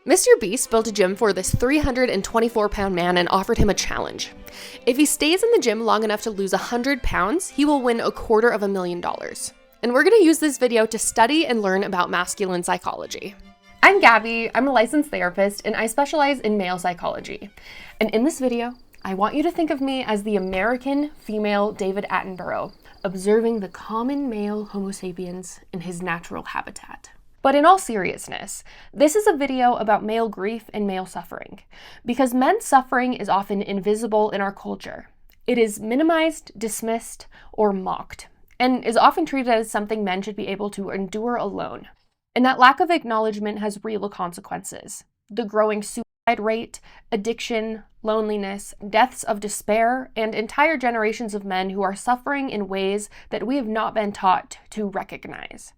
MrBeast built a gym for this 324-pound man and offered him a challenge. If he stays in the gym long enough to lose 100 pounds, he will win $250,000. And we're gonna use this video to study and learn about masculine psychology. I'm Gabby, I'm a licensed therapist, and I specialize in male psychology. And in this video, I want you to think of me as the American female David Attenborough, observing the common male Homo sapiens in his natural habitat. But in all seriousness, this is a video about male grief and male suffering, because men's suffering is often invisible in our culture. It is minimized, dismissed, or mocked, and is often treated as something men should be able to endure alone. And that lack of acknowledgement has real consequences. The growing suicide rate, addiction, loneliness, deaths of despair, and entire generations of men who are suffering in ways that we have not been taught to recognize.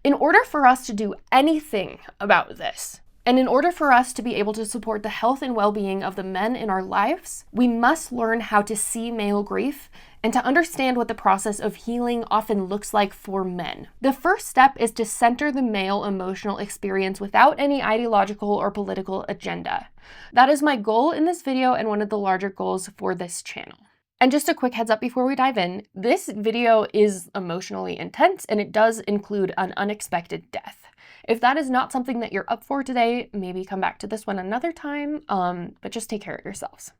In order for us to do anything about this, and in order for us to be able to support the health and well-being of the men in our lives, we must learn how to see male grief and to understand what the process of healing often looks like for men. The first step is to center the male emotional experience without any ideological or political agenda. That is my goal in this video and one of the larger goals for this channel. And just a quick heads up before we dive in, this video is emotionally intense and it does include an unexpected death. If that is not something that you're up for today, maybe come back to this one another time, but just take care of yourselves.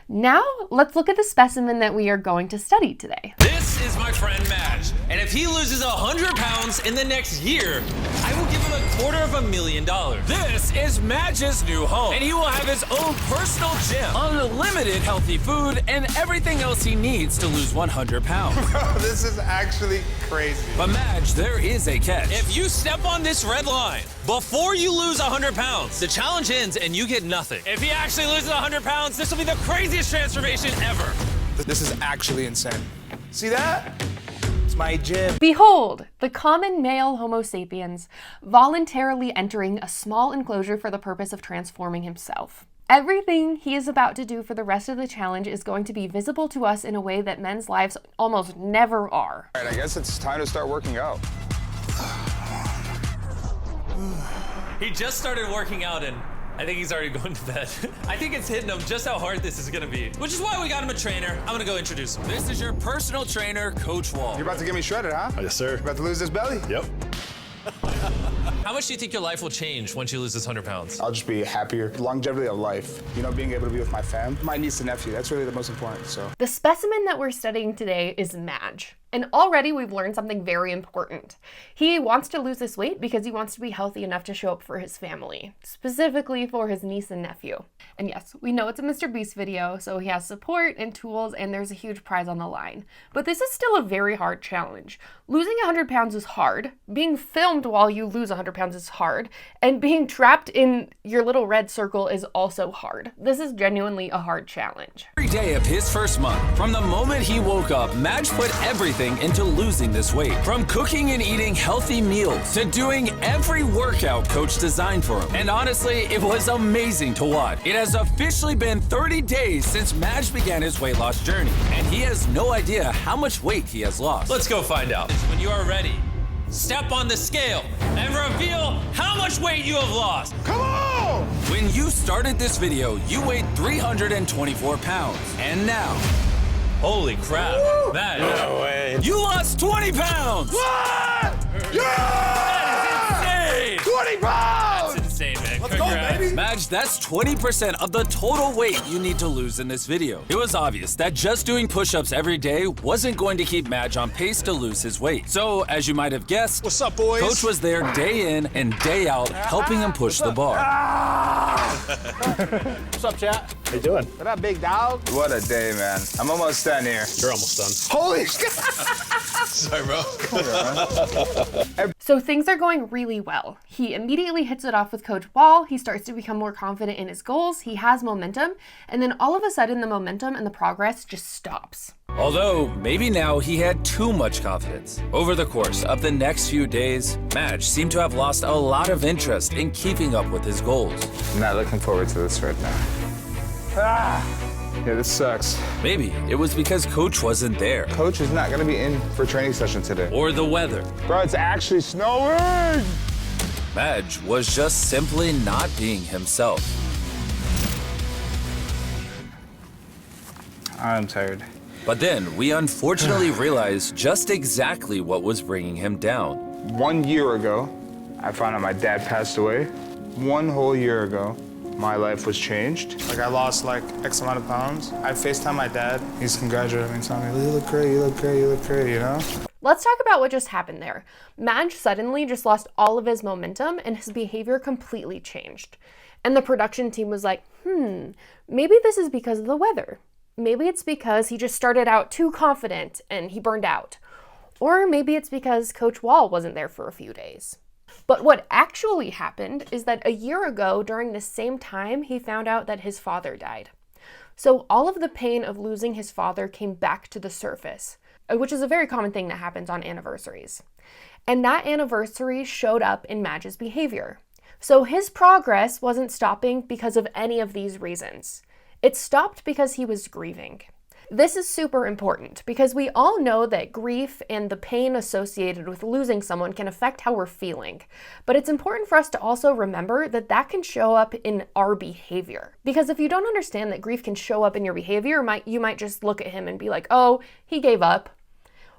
Now, let's look at the specimen that we are going to study today. This is my friend Majd, and if he loses 100 pounds in the next year, I will give him $250,000. This is Majd's new home, and he will have his own personal gym, unlimited healthy food, and everything else he needs to lose 100 pounds. Bro, this is actually crazy. But Majd, there is a catch. If you step on this red line before you lose 100 pounds, the challenge ends and you get nothing. If he actually loses 100 pounds, this will be the craziest transformation ever. This is actually insane. See that? It's my gym. Behold, the common male Homo sapiens voluntarily entering a small enclosure for the purpose of transforming himself. Everything he is about to do for the rest of the challenge is going to be visible to us in a way that men's lives almost never are. All right, I guess it's time to start working out. He just started working out and I think he's already going to bed. I think it's hitting him just how hard this is gonna be, which is why we got him a trainer. I'm gonna go introduce him. This is your personal trainer, Coach Wall. You're about to get me shredded, huh? Yes, sir. You're about to lose this belly? Yep. How much do you think your life will change once you lose this 100 pounds? I'll just be happier. Longevity of life. You know, being able to be with my fam, my niece and nephew, that's really the most important, so. The specimen that we're studying today is Majd. And already we've learned something very important. He wants to lose this weight because he wants to be healthy enough to show up for his family, specifically for his niece and nephew. And yes, we know it's a MrBeast video, so he has support and tools and there's a huge prize on the line. But this is still a very hard challenge. Losing 100 pounds is hard. Being filmed while you lose 100 pounds is hard. And being trapped in your little red circle is also hard. This is genuinely a hard challenge. Every day of his first month, from the moment he woke up, Majd put everything into losing this weight. From cooking and eating healthy meals to doing every workout Coach designed for him. And honestly, it was amazing to watch. It has officially been 30 days since Majd began his weight loss journey, and he has no idea how much weight he has lost. Let's go find out. When you are ready, step on the scale and reveal how much weight you have lost. Come on! When you started this video, you weighed 324 pounds. And now, holy crap, Majd, No way. you lost 20 pounds! What? Yeah! That is insane! 20 pounds! That's insane, man. Let's go, Congrats. baby. Majd, that's 20% of the total weight you need to lose in this video. It was obvious that just doing push-ups every day wasn't going to keep Majd on pace to lose his weight. So, as you might have guessed, What's up, boys? Coach was there day in and day out, helping him push the bar. What's up, chat? How you doing? What up, big dog? What a day, man. I'm almost done here. You're almost done. Holy shit! Sorry, bro. So things are going really well. He immediately hits it off with Coach Wall. He starts to become more confident in his goals. He has momentum. And then all of a sudden, the momentum and the progress just stops. Although, maybe now he had too much confidence. Over the course of the next few days, Majd seemed to have lost a lot of interest in keeping up with his goals. I'm not looking forward to this right now. Yeah, this sucks. Maybe it was because Coach wasn't there. Coach is not gonna be in for training session today. Or the weather. Bro, it's actually snowing! Majd was just simply not being himself. I'm tired. But then we unfortunately realized just exactly what was bringing him down. 1 year ago, I found out my dad passed away. 1 whole year ago, my life was changed. Like I lost like X amount of pounds. I FaceTime my dad. He's congratulating me, telling me, you look great, you look great, you look great, you know? Let's talk about what just happened there. Majd suddenly just lost all of his momentum and his behavior completely changed. And the production team was like, maybe this is because of the weather. Maybe it's because he just started out too confident and he burned out. Or maybe it's because Coach Wall wasn't there for a few days. But what actually happened is that a year ago, during the same time, he found out that his father died. So all of the pain of losing his father came back to the surface, which is a very common thing that happens on anniversaries. And that anniversary showed up in Majd's behavior. So his progress wasn't stopping because of any of these reasons. It stopped because he was grieving. This is super important because we all know that grief and the pain associated with losing someone can affect how we're feeling. But it's important for us to also remember that that can show up in our behavior. Because if you don't understand that grief can show up in your behavior, you might just look at him and be like, oh, he gave up,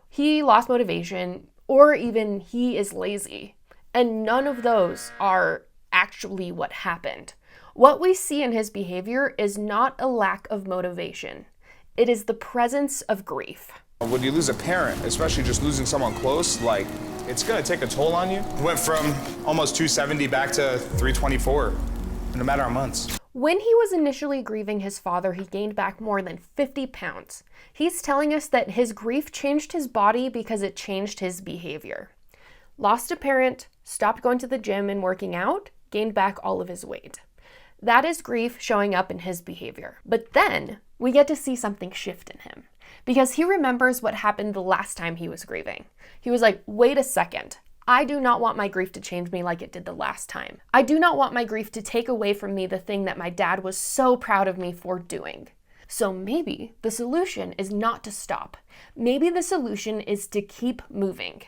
he lost motivation, or even he is lazy. And none of those are actually what happened. What we see in his behavior is not a lack of motivation. It is the presence of grief. When you lose a parent, especially just losing someone close, like, it's gonna take a toll on you. Went from almost 270 back to 324 in a matter of months. When he was initially grieving his father, he gained back more than 50 pounds. He's telling us that his grief changed his body because it changed his behavior. Lost a parent, stopped going to the gym and working out, gained back all of his weight. That is grief showing up in his behavior. But then we get to see something shift in him because he remembers what happened the last time he was grieving. He was like, wait a second. I do not want my grief to change me like it did the last time. I do not want my grief to take away from me the thing that my dad was so proud of me for doing. So maybe the solution is not to stop. Maybe the solution is to keep moving.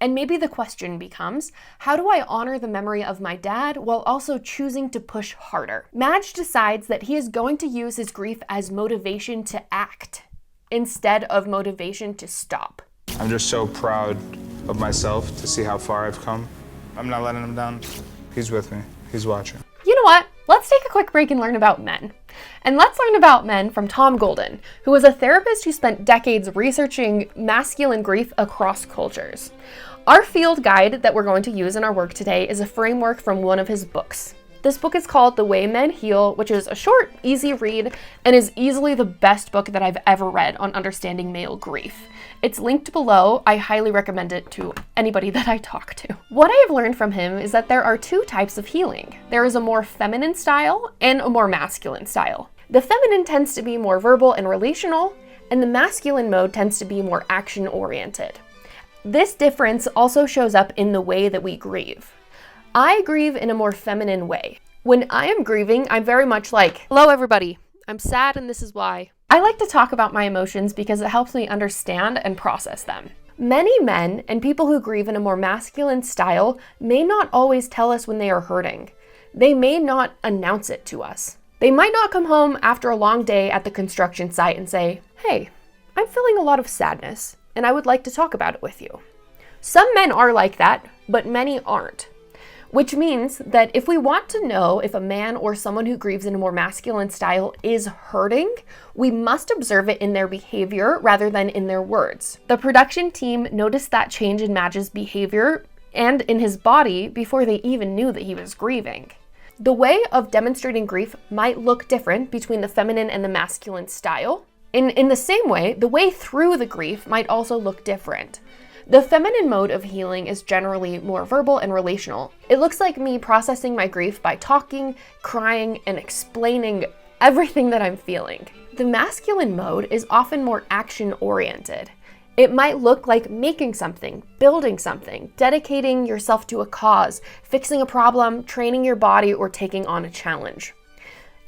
And maybe the question becomes, how do I honor the memory of my dad while also choosing to push harder? Majd decides that he is going to use his grief as motivation to act instead of motivation to stop. I'm just so proud of myself to see how far I've come. I'm not letting him down. He's with me. He's watching. You know what? Let's take a quick break and learn about men. And let's learn about men from Tom Golden, who was a therapist who spent decades researching masculine grief across cultures. Our field guide that we're going to use in our work today is a framework from one of his books. This book is called The Way Men Heal, which is a short, easy read and is easily the best book that I've ever read on understanding male grief. It's linked below. I highly recommend it to anybody that I talk to. What I have learned from him is that there are two types of healing. There is a more feminine style and a more masculine style. The feminine tends to be more verbal and relational, and the masculine mode tends to be more action-oriented. This difference also shows up in the way that we grieve. I grieve in a more feminine way. When I am grieving, I'm very much like, hello everybody, I'm sad and this is why. I like to talk about my emotions because it helps me understand and process them. Many men and people who grieve in a more masculine style may not always tell us when they are hurting. They may not announce it to us. They might not come home after a long day at the construction site and say, hey, I'm feeling a lot of sadness and I would like to talk about it with you. Some men are like that, but many aren't. Which means that if we want to know if a man or someone who grieves in a more masculine style is hurting, we must observe it in their behavior rather than in their words. The production team noticed that change in Majd's behavior and in his body before they even knew that he was grieving. The way of demonstrating grief might look different between the feminine and the masculine style. In the same way, the way through the grief might also look different. The feminine mode of healing is generally more verbal and relational. It looks like me processing my grief by talking, crying, and explaining everything that I'm feeling. The masculine mode is often more action-oriented. It might look like making something, building something, dedicating yourself to a cause, fixing a problem, training your body, or taking on a challenge.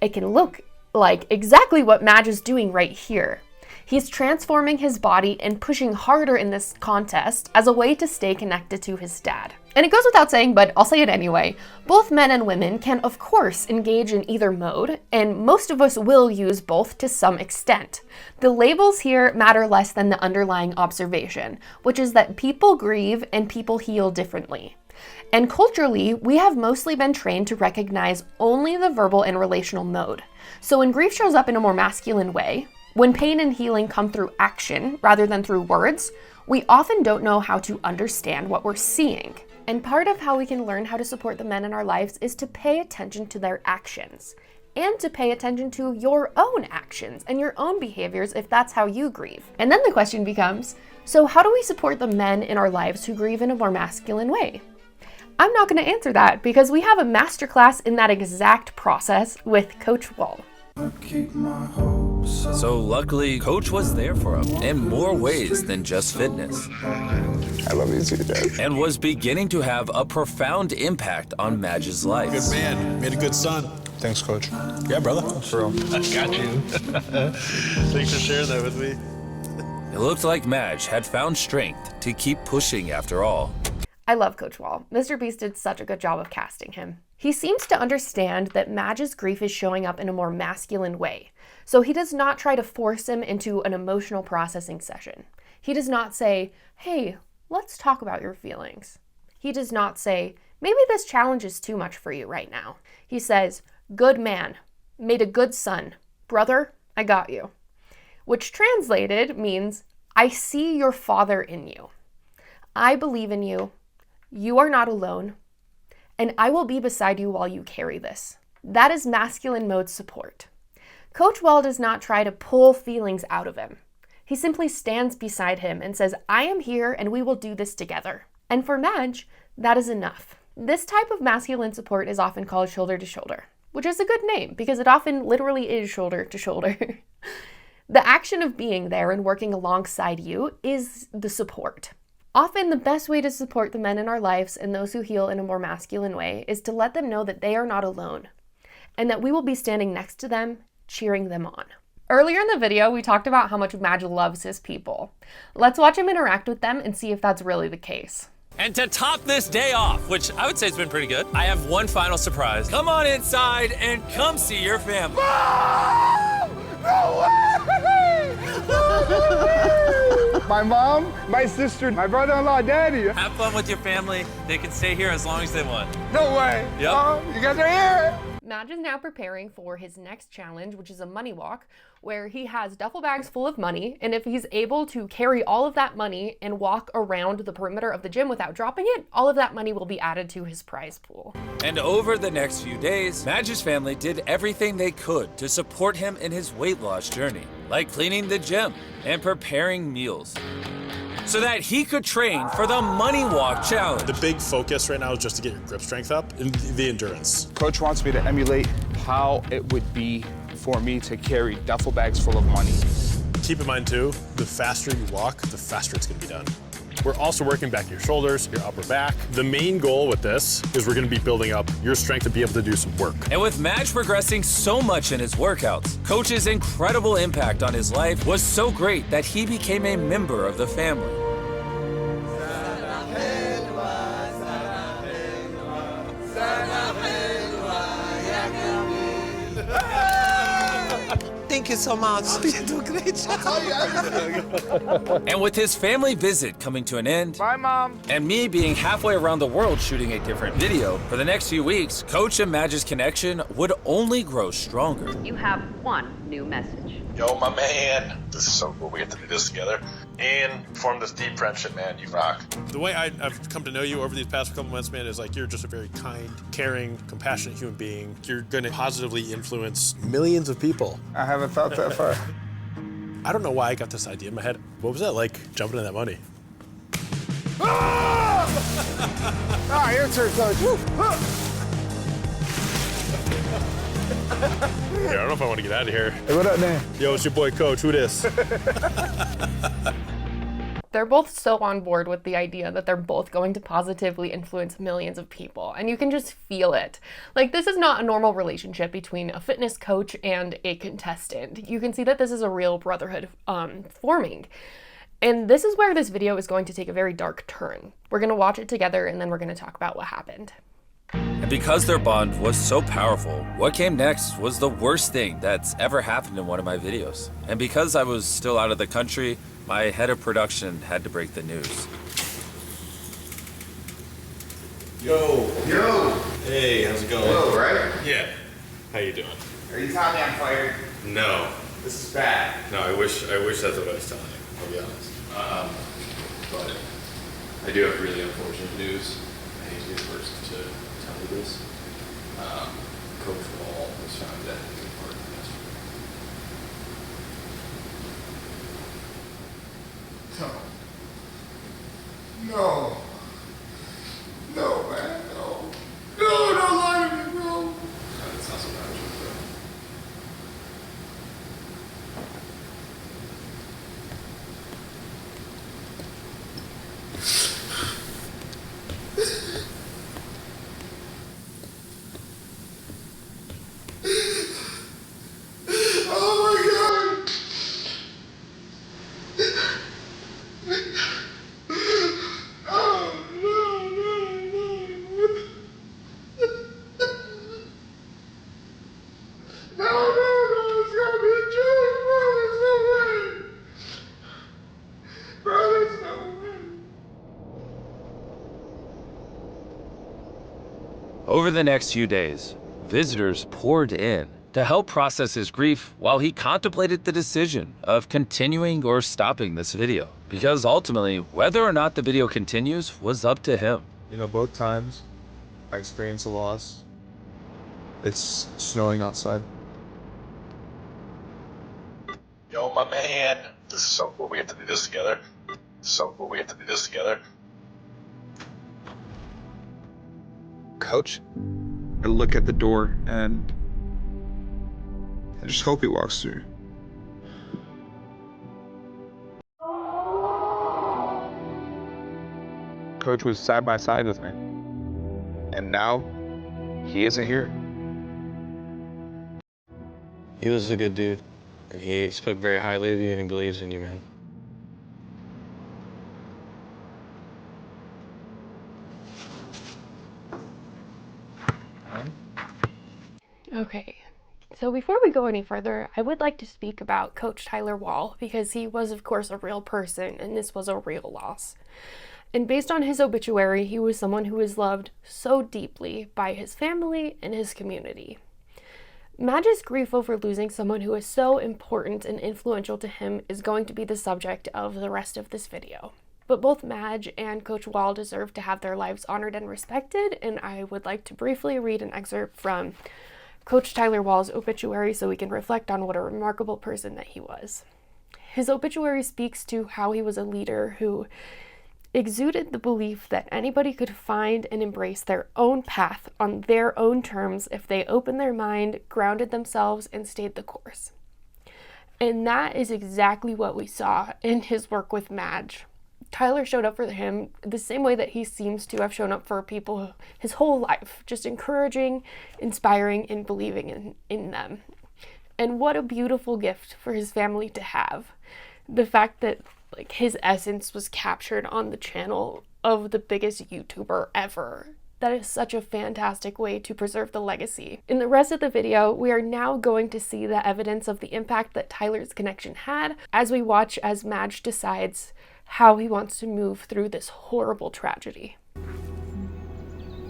It can look like exactly what Majd is doing right here. He's transforming his body and pushing harder in this contest as a way to stay connected to his dad. And it goes without saying, but I'll say it anyway. Both men and women can, of course, engage in either mode, and most of us will use both to some extent. The labels here matter less than the underlying observation, which is that people grieve and people heal differently. And culturally, we have mostly been trained to recognize only the verbal and relational mode. So when grief shows up in a more masculine way, when pain and healing come through action rather than through words, we often don't know how to understand what we're seeing. And part of how we can learn how to support the men in our lives is to pay attention to their actions and to pay attention to your own actions and your own behaviors if that's how you grieve. And then the question becomes, so how do we support the men in our lives who grieve in a more masculine way? I'm not going to answer that because we have a masterclass in that exact process with Coach Wall. So luckily, Coach was there for him in more ways than just fitness. I love you too, Dad. And was beginning to have a profound impact on Maj's life. Good man. Made a good son. Thanks, Coach. Yeah, brother. For real. I got you. Thanks for sharing that with me. It looked like Maj had found strength to keep pushing after all. I love Coach Wall. MrBeast did such a good job of casting him. He seems to understand that Maj's grief is showing up in a more masculine way, so he does not try to force him into an emotional processing session. He does not say, hey, let's talk about your feelings. He does not say, maybe this challenge is too much for you right now. He says, good man, made a good son. Brother, I got you. Which translated means, I see your father in you. I believe in you. You are not alone, and I will be beside you while you carry this. That is masculine mode support. Coach Wall does not try to pull feelings out of him. He simply stands beside him and says, I am here and we will do this together. And for Maj, that is enough. This type of masculine support is often called shoulder to shoulder, which is a good name because it often literally is shoulder to shoulder. The action of being there and working alongside you is the support. Often the best way to support the men in our lives and those who heal in a more masculine way is to let them know that they are not alone and that we will be standing next to them, cheering them on. Earlier in the video, we talked about how much Maj loves his people. Let's watch him interact with them and see if that's really the case. And to top this day off, which I would say has been pretty good, I have one final surprise. Come on inside and come see your family. Mom! No way! My mom, my sister, my brother-in-law, Daddy. Have fun with your family. They can stay here as long as they want. No way. Yep. Mom, you guys are here. Maj is now preparing for his next challenge, which is a money walk, where he has duffel bags full of money, and if he's able to carry all of that money and walk around the perimeter of the gym without dropping it, all of that money will be added to his prize pool. And over the next few days, Maj's family did everything they could to support him in his weight loss journey, like cleaning the gym and preparing meals, so that he could train for the Money Walk Challenge. The big focus right now is just to get your grip strength up and the endurance. Coach wants me to emulate how it would be for me to carry duffel bags full of money. Keep in mind too, the faster you walk, the faster it's gonna be done. We're also working back your shoulders, your upper back. The main goal with this is we're gonna be building up your strength to be able to do some work. And with Maj progressing so much in his workouts, Coach's incredible impact on his life was so great that he became a member of the family. Thank you so much. You do a great job. And with his family visit coming to an end, Bye, Mom. and me being halfway around the world shooting a different video, for the next few weeks, Coach and Maj's connection would only grow stronger. You have one new message. Yo, my man. This is so cool. We get to do this together and form this deep friendship, man. You rock. The way I've come to know you over these past couple months, man, is like you're just a very kind, caring, compassionate human being. You're gonna positively influence millions of people. I haven't thought that far. I don't know why I got this idea in my head. What was that like, jumping in that money? Ah, your turn, Coach. Yeah, I don't know if I want to get out of here. Hey, what up, man? Yo, it's your boy Coach. Who this? They're both so on board with the idea that they're both going to positively influence millions of people, and you can just feel it. Like, this is not a normal relationship between a fitness coach and a contestant. You can see that this is a real brotherhood forming. And this is where this video is going to take a very dark turn. We're gonna watch it together and then we're gonna talk about what happened. And because their bond was so powerful, what came next was the worst thing that's ever happened in one of my videos. And because I was still out of the country, my head of production had to break the news. Yo. Yo! Hey, how's it going? Hello, right? Yeah. How you doing? Are you telling me I'm fired? No. This is bad. No, I wish that's what I was telling you, I'll be honest. But I do have really unfortunate news. I hate to be the first to tell you this. Coach Wall was found dead in his apartment yesterday. No. No, man, no. No, don't lie to me, bro. It's not so bad, bro. Oh my God. Oh, no, it's gotta be a joke, bro. There's no way. Bro, there's no way. Over the next few days, visitors poured in to help process his grief while he contemplated the decision of continuing or stopping this video. Because ultimately, whether or not the video continues was up to him. You know, both times I experienced a loss, it's snowing outside. Yo, my man. This is so cool. We have to do this together. Coach, I look at the door and I just hope he walks through. Coach was side by side with me, and now he isn't here. He was a good dude. He spoke very highly of you and he believes in you, man. Okay, so before we go any further, I would like to speak about Coach Tyler Wall because he was, of course, a real person and this was a real loss. And based on his obituary, he was someone who was loved so deeply by his family and his community. Madge's grief over losing someone who is so important and influential to him is going to be the subject of the rest of this video. But both Madge and Coach Wall deserve to have their lives honored and respected, and I would like to briefly read an excerpt from Coach Tyler Wall's obituary so we can reflect on what a remarkable person that he was. His obituary speaks to how he was a leader who exuded the belief that anybody could find and embrace their own path on their own terms if they opened their mind, grounded themselves, and stayed the course. And that is exactly what we saw in his work with Madge. Tyler showed up for him the same way that he seems to have shown up for people his whole life, just encouraging, inspiring, and believing in them. And what a beautiful gift for his family to have. The fact that his essence was captured on the channel of the biggest YouTuber ever. That is such a fantastic way to preserve the legacy. In the rest of the video, we are now going to see the evidence of the impact that Tyler's connection had as we watch as Madge decides how he wants to move through this horrible tragedy.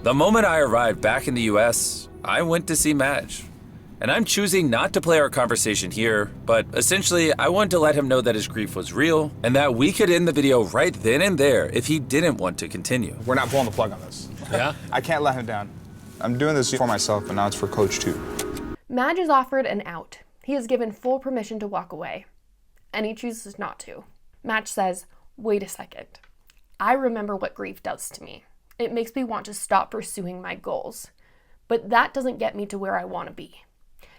The moment I arrived back in the US, I went to see Madge. And I'm choosing not to play our conversation here, but essentially I wanted to let him know that his grief was real and that we could end the video right then and there if he didn't want to continue. We're not pulling the plug on this. Yeah? I can't let him down. I'm doing this for myself, but now it's for Coach too. Madge is offered an out. He is given full permission to walk away, and he chooses not to. Madge says, "Wait a second. I remember what grief does to me. It makes me want to stop pursuing my goals. But that doesn't get me to where I want to be.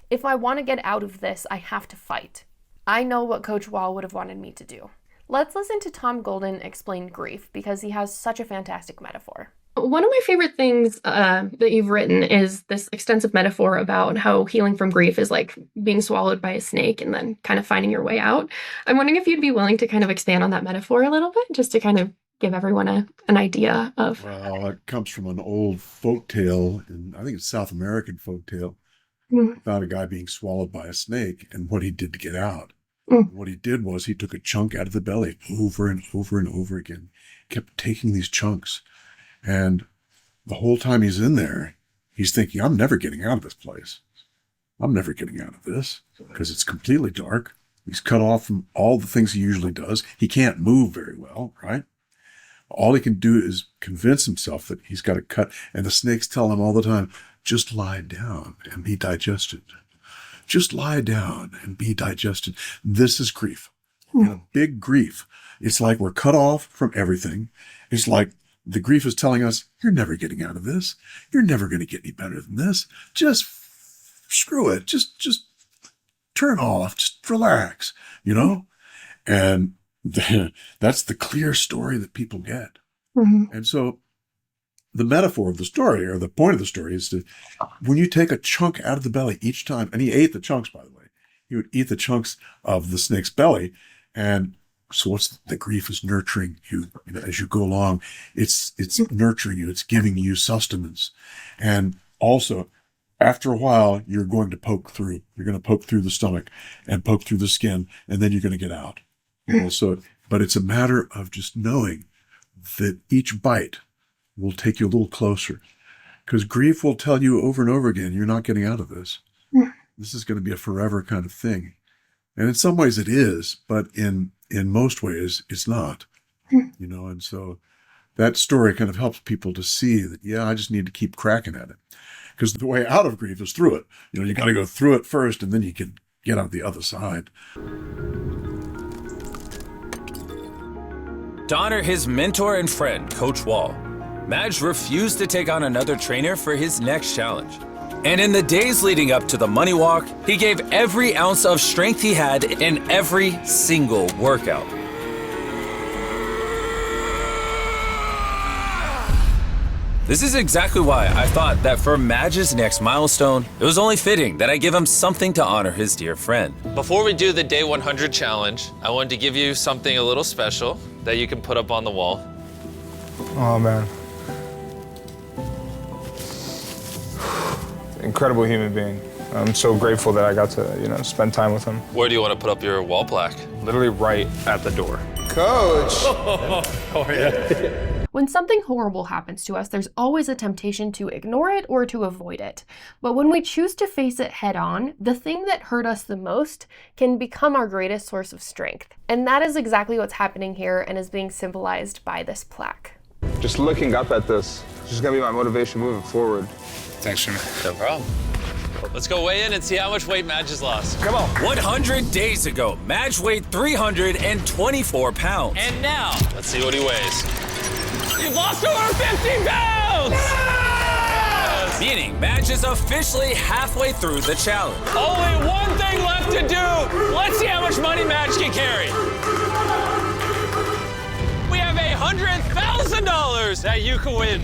If I want to get out of this, I have to fight. I know what Coach Wall would have wanted me to do." Let's listen to Tom Golden explain grief because he has such a fantastic metaphor. One of my favorite things that you've written is this extensive metaphor about how healing from grief is like being swallowed by a snake and then kind of finding your way out. I'm wondering if you'd be willing to kind of expand on that metaphor a little bit, just to kind of give everyone an idea of. Well, it comes from an old folk tale, and I think it's South American folk tale, about a guy being swallowed by a snake and what he did to get out. What he did was he took a chunk out of the belly over and over and over again, kept taking these chunks. And the whole time he's in there, he's thinking, I'm never getting out of this place. I'm never getting out of this because it's completely dark. He's cut off from all the things he usually does. He can't move very well, right? All he can do is convince himself that he's got to cut. And the snakes tell him all the time, just lie down and be digested. Just lie down and be digested. This is grief. And a big grief. It's like we're cut off from everything. It's like the grief is telling us, you're never getting out of this. You're never going to get any better than this. Just screw it. Just turn off. Just relax, you know? And that's the clear story that people get. And so the metaphor of the story, or the point of the story, is to, when you take a chunk out of the belly each time, and he ate the chunks, by the way, he would eat the chunks of the snake's belly, and so what's the grief is nurturing you, as you go along. It's nurturing you. It's giving you sustenance. And also, after a while, you're going to poke through. You're going to poke through the stomach and poke through the skin, and then you're going to get out. But it's a matter of just knowing that each bite will take you a little closer. Because grief will tell you over and over again, you're not getting out of this. This is going to be a forever kind of thing. And in some ways it is, but in most ways it's not. And so that story kind of helps people to see that, yeah, I just need to keep cracking at it. Because the way out of grief is through it. You got to go through it first, and then you can get out the other side. To honor his mentor and friend, Coach Wall, Majd refused to take on another trainer for his next challenge. And in the days leading up to the money walk, he gave every ounce of strength he had in every single workout. This is exactly why I thought that for Majd's next milestone, it was only fitting that I give him something to honor his dear friend. Before we do the day 100 challenge, I wanted to give you something a little special that you can put up on the wall. Oh, man. Incredible human being. I'm so grateful that I got to, spend time with him. Where do you want to put up your wall plaque? Literally right at the door. Coach! Oh, yeah. When something horrible happens to us, there's always a temptation to ignore it or to avoid it. But when we choose to face it head on, the thing that hurt us the most can become our greatest source of strength. And that is exactly what's happening here and is being symbolized by this plaque. Just looking up at this, it's just gonna be my motivation moving forward. Thanks, Jimmy. No problem. Let's go weigh in and see how much weight Majd has lost. Come on. 100 days ago, Majd weighed 324 pounds. And now, let's see what he weighs. You've lost over 50 pounds! Yes! Meaning, Majd is officially halfway through the challenge. Only one thing left to do. Let's see how much money Majd can carry. We have $100,000 that you can win.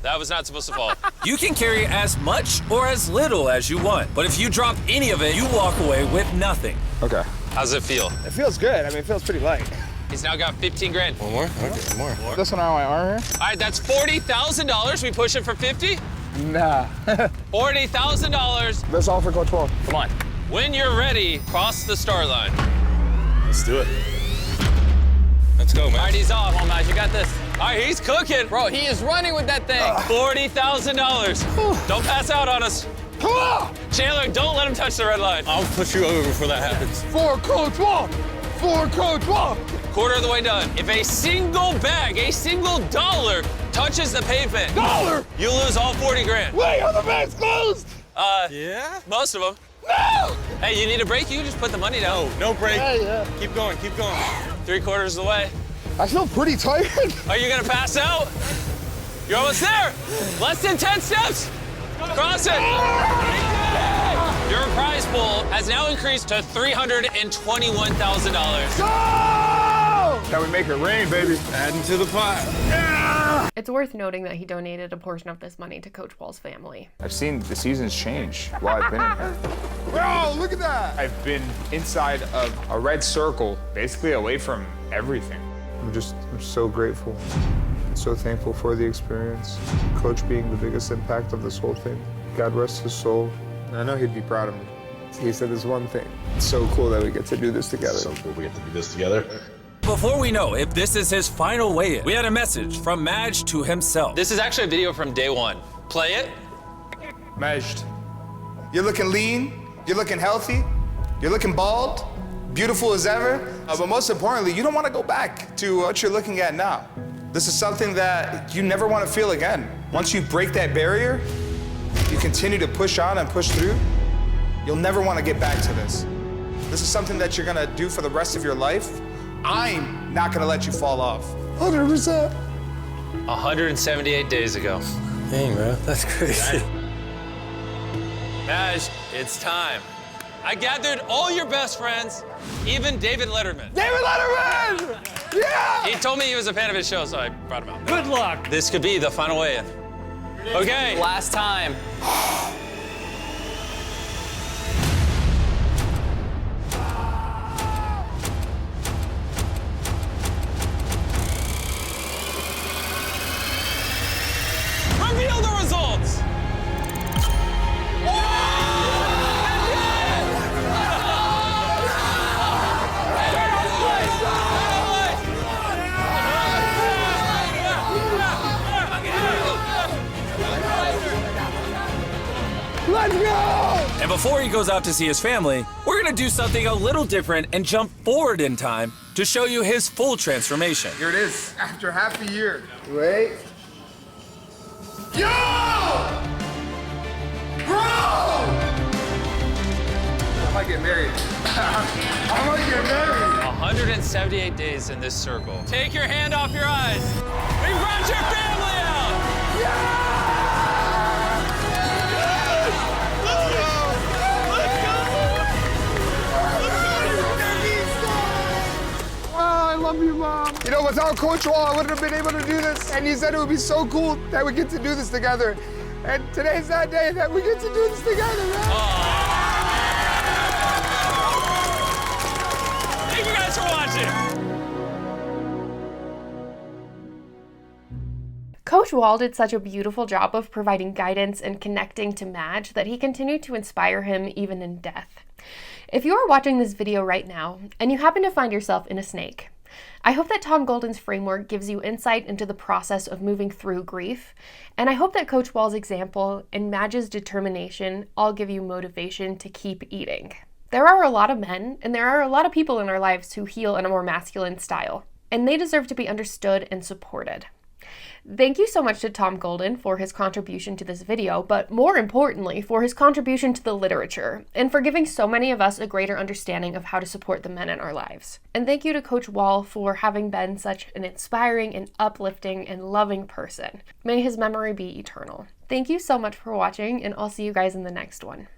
That was not supposed to fall. You can carry as much or as little as you want, but if you drop any of it, you walk away with nothing. Okay. How's it feel? It feels good. I mean, it feels pretty light. He's now got 15 grand. One more? Okay, more. This one on my arm here? All right, that's $40,000. We push it for 50? Nah. $40,000. That's all for Coach Wall. Come on. When you're ready, cross the start line. Let's do it. Let's go, man. All right, he's off. Come on, Majd, you got this. All right, he's cooking. Bro, he is running with that thing. $40,000. Don't pass out on us. Chandler, don't let him touch the red line. I'll push you over before that happens. For Coach Wall! For Coach Wall! Quarter of the way done. If a single bag, a single dollar touches the pavement, you lose all 40 grand. Wait, are the bags closed? Yeah? Most of them. No! Hey, you need a break? You can just put the money down. No break. Yeah. Keep going, keep going. 3/4 of the way. I feel pretty tired. Are you gonna pass out? You're almost there. Less than 10 steps. Cross it. Your prize pool has now increased to $321,000. Go! Can we make it rain, baby? Adding to the pot. Yeah! It's worth noting that he donated a portion of this money to Coach Wall's family. I've seen the seasons change while I've been in here. Bro, look at that! I've been inside of a red circle, basically away from everything. I'm so grateful. So thankful for the experience. Coach being the biggest impact of this whole thing. God rest his soul. I know he'd be proud of me. He said this one thing. It's so cool that we get to do this together. So cool we get to do this together. Before we know if this is his final weigh-in, we had a message from Majd to himself. This is actually a video from day one. Play it. Majd, you're looking lean, you're looking healthy, you're looking bald, beautiful as ever. But most importantly, you don't want to go back to what you're looking at now. This is something that you never want to feel again. Once you break that barrier, you continue to push on and push through, you'll never want to get back to this. This is something that you're going to do for the rest of your life. I'm not going to let you fall off. 100%. 178 days ago. Dang, bro, that's crazy. Majd, it's time. I gathered all your best friends, even David Letterman. David Letterman! Yeah! He told me he was a fan of his show, so I brought him out. Good luck. This could be the final weigh-in. Okay. Last time. Reveal the results. Let's go! And before he goes out to see his family, we're gonna do something a little different and jump forward in time to show you his full transformation. Here it is, after half a year. Wait. Yo! Bro! I might get married. I might get married. 178 days in this circle. Take your hand off your eyes. We brought your family out! Yeah! I love you, Mom. You know, without Coach Wall, I wouldn't have been able to do this. And he said it would be so cool that we get to do this together. And today's that day that we get to do this together, man. Thank you guys for watching. Coach Wall did such a beautiful job of providing guidance and connecting to Majd that he continued to inspire him even in death. If you are watching this video right now and you happen to find yourself in a snake, I hope that Tom Golden's framework gives you insight into the process of moving through grief, and I hope that Coach Wall's example and Majd's determination all give you motivation to keep eating. There are a lot of men, and there are a lot of people in our lives who heal in a more masculine style, and they deserve to be understood and supported. Thank you so much to Tom Golden for his contribution to this video, but more importantly, for his contribution to the literature, and for giving so many of us a greater understanding of how to support the men in our lives. And thank you to Coach Wall for having been such an inspiring and uplifting and loving person. May his memory be eternal. Thank you so much for watching, and I'll see you guys in the next one.